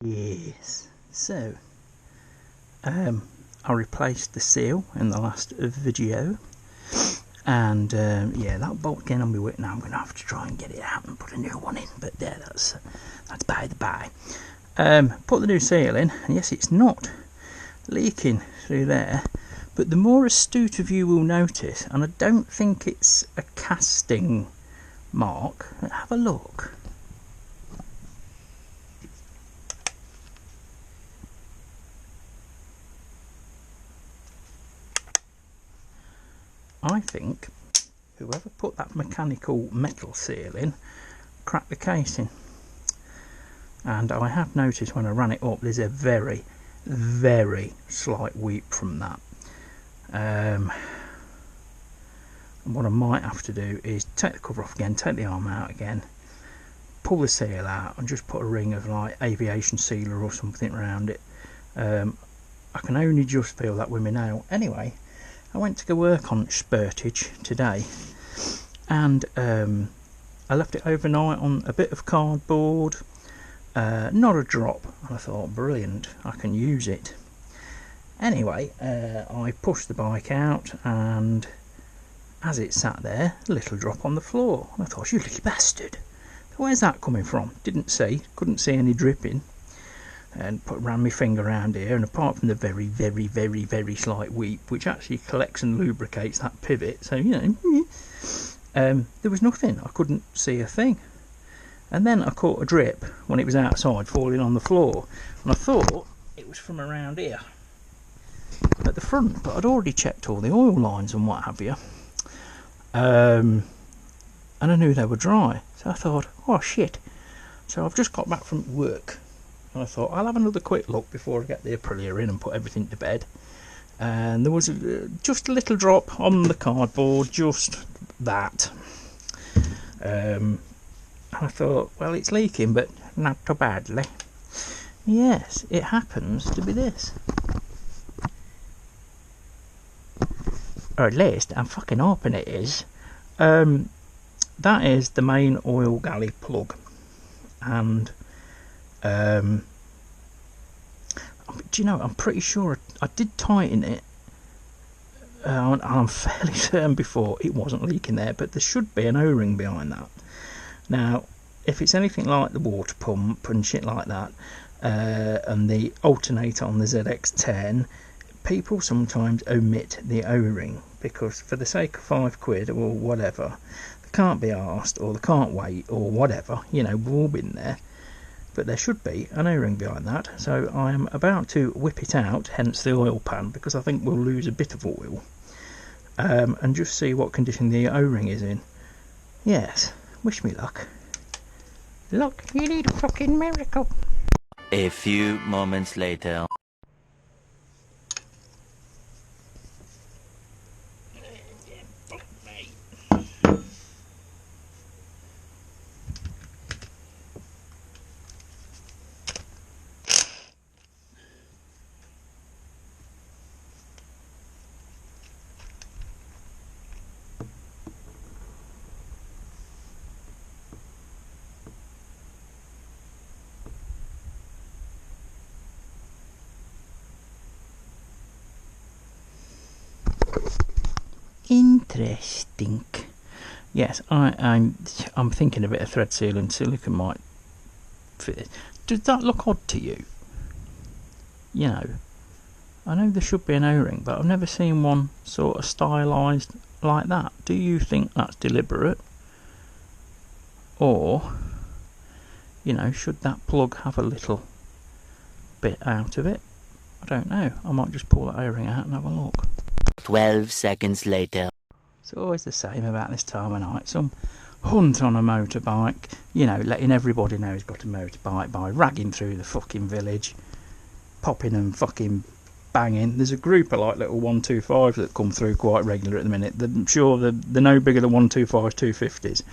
Yes, so I replaced the seal in the last video, and yeah, that bolt came on my whip. Now I'm going to have to try and get it out and put a new one in, but yeah, that's by the by. Put the new seal in, and yes, it's not leaking through there, but the more astute of you will notice, and I don't think it's a casting mark. Have a look. I think whoever put that mechanical metal seal in cracked the casing, and I have noticed when I ran it up there's a very, very slight weep from that. And what I might have to do is take the cover off again, take the arm out again, pull the seal out and just put a ring of like aviation sealer or something around it. I can only just feel that with my nail. Anyway, I went to go work on Spurtage today, and I left it overnight on a bit of cardboard, not a drop, and I thought, brilliant, I can use it. Anyway, I pushed the bike out, and as it sat there, a little drop on the floor. And I thought, you little bastard, where's that coming from? Couldn't see any dripping, and ran my finger around here, and apart from the very, very, very, very slight weep, which actually collects and lubricates that pivot, so you know, there was nothing. I couldn't see a thing. And then I caught a drip when it was outside, falling on the floor, and I thought it was from around here at the front, but I'd already checked all the oil lines and what have you, and I knew they were dry, so I thought, oh shit. So I've just got back from work, and I thought I'll have another quick look before I get the Aprilia in and put everything to bed. And there was just a little drop on the cardboard, just that. And I thought, well, it's leaking, but not too badly. Yes, it happens to be this. Or at least, I'm fucking hoping it is. That is the main oil galley plug. And do you know, I'm pretty sure I did tighten it, and I'm fairly certain before it wasn't leaking there, but there should be an O-ring behind that. Now, if it's anything like the water pump and shit like that, and the alternator on the ZX10, people sometimes omit the O-ring, because for the sake of £5 or whatever, they can't be arsed, or they can't wait, or whatever, you know, we've all been there. But there should be an O-ring behind that, so I am about to whip it out, hence the oil pan, because I think we'll lose a bit of oil, and just see what condition the O-ring is in. Yes, wish me luck. Look, you need a fucking miracle. A few moments later. Interesting. Yes, I'm thinking a bit of thread seal and silicone might fit. Does that look odd to you? You know, I know there should be an O-ring, but I've never seen one sort of stylised like that. Do you think that's deliberate? Or, you know, should that plug have a little bit out of it? I don't know. I might just pull that O-ring out and have a look. 12 seconds later. It's always the same about this time of night. Some hunt on a motorbike, you know, letting everybody know he's got a motorbike by ragging through the fucking village, popping and fucking banging. There's a group of like little 125s that come through quite regular at the minute. I'm sure they're no bigger than 125s, 250s,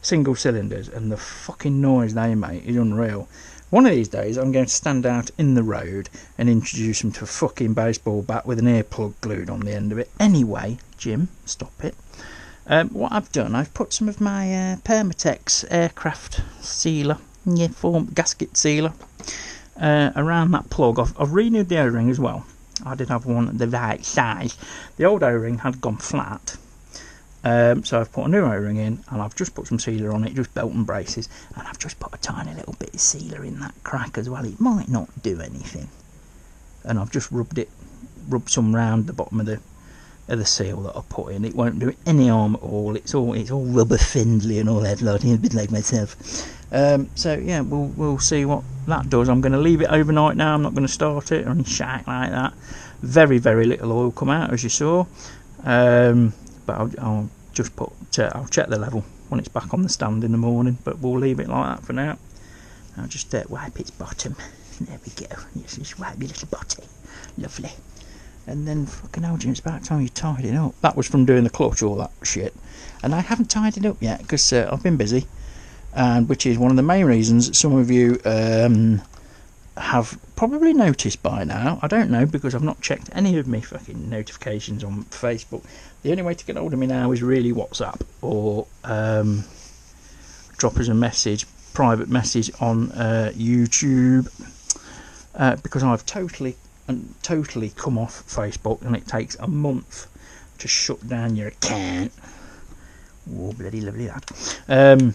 single cylinders, and the fucking noise they make is unreal. One of these days I'm going to stand out in the road and introduce them to a fucking baseball bat with an earplug glued on the end of it. Anyway, Jim, stop it. What I've done, I've put some of my Permatex aircraft sealer, gasket sealer, around that plug. I've renewed the O-ring as well. I did have one the right size. The old O-ring had gone flat, so I've put a new O-ring in, and I've just put some sealer on it, just belt and braces, and I've just put a tiny little bit of sealer in that crack as well. It might not do anything, and I've just rubbed some round the bottom of the seal that I put in. It won't do any harm at all. It's all rubber findly and all that lot, a bit like myself. So yeah, we'll see what that does. I'm going to leave it overnight now. I'm not going to start it or any shite like that. Very little oil come out, as you saw. But I'll just I'll check the level when it's back on the stand in the morning. But we'll leave it like that for now. I'll just wipe its bottom. There we go. Just wipe your little bottom. Lovely. And then fucking hell, Jim, it's about time you tied it up. That was from doing the clutch, all that shit. And I haven't tied it up yet because I've been busy, and which is one of the main reasons some of you have probably noticed by now. I don't know, because I've not checked any of my fucking notifications on Facebook. The only way to get hold of me now is really WhatsApp, or drop us a message, private message on YouTube, because I've totally come off Facebook, and it takes a month to shut down your account. Oh, bloody lovely lad.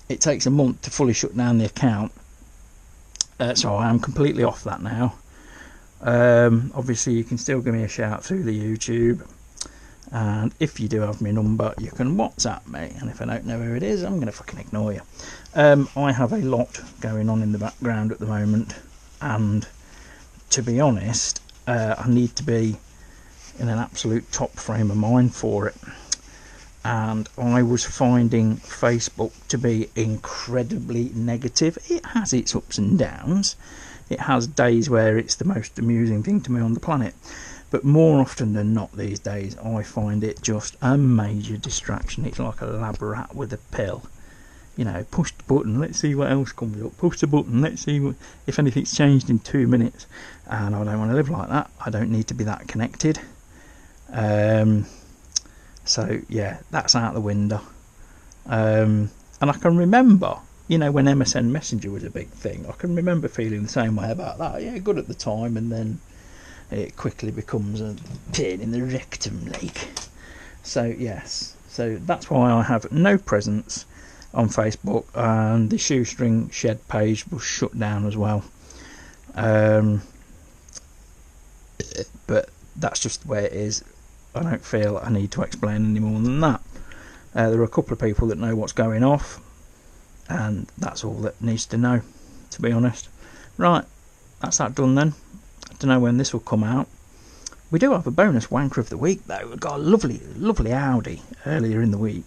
It takes a month to fully shut down the account, so I am completely off that now. Obviously you can still give me a shout through the YouTube, and if you do have my number, you can WhatsApp me, and if I don't know who it is, I'm going to fucking ignore you. I have a lot going on in the background at the moment, and to be honest, I need to be in an absolute top frame of mind for it. And I was finding Facebook to be incredibly negative. It has its ups and downs. It has days where it's the most amusing thing to me on the planet. But more often than not these days, I find it just a major distraction. It's like a lab rat with a pill. You know, push the button, let's see what else comes up. Push the button, let's see if anything's changed in 2 minutes. And I don't want to live like that. I don't need to be that connected. So yeah, that's out the window. And I can remember, you know, when MSN Messenger was a big thing, I can remember feeling the same way about that. Yeah, good at the time, and then it quickly becomes a pain in the rectum, like. So yes, so that's why I have no presence on Facebook, and the Shoestring Shed page was shut down as well. But that's just the way it is. I don't feel I need to explain any more than that. There are a couple of people that know what's going off, and that's all that needs to know, to be honest. Right, that's that done then. I don't know when this will come out. We do have a bonus wanker of the week though. We got a lovely Audi earlier in the week.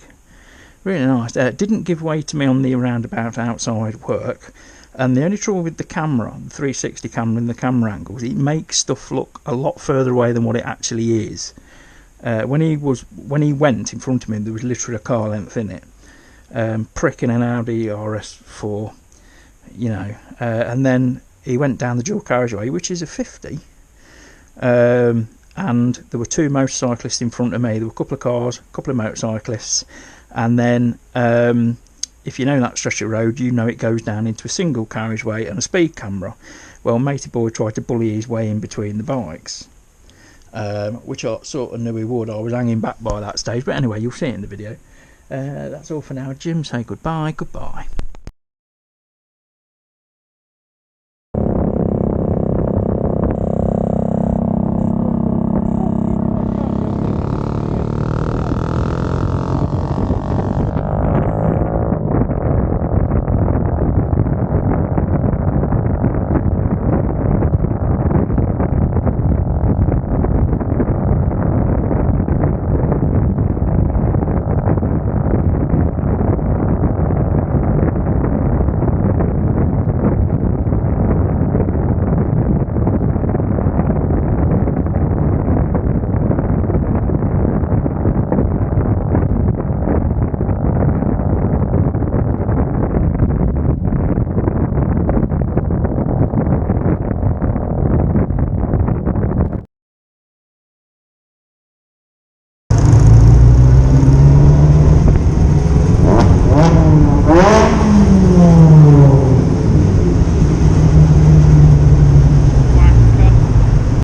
Really nice. Didn't give way to me on the roundabout outside work. And the only trouble with the camera, the 360 camera and the camera angles, it makes stuff look a lot further away than what it actually is. When he went in front of me, there was literally a car length in it, pricking an Audi RS4, you know. And then he went down the dual carriageway, which is a 50. And there were two motorcyclists in front of me. There were a couple of cars, a couple of motorcyclists, and then if you know that stretch of road, you know it goes down into a single carriageway and a speed camera. Well, matey boy tried to bully his way in between the bikes, which I sort of knew he would. I was hanging back by that stage, but anyway, you'll see it in the video. That's all for now. Jim, say goodbye.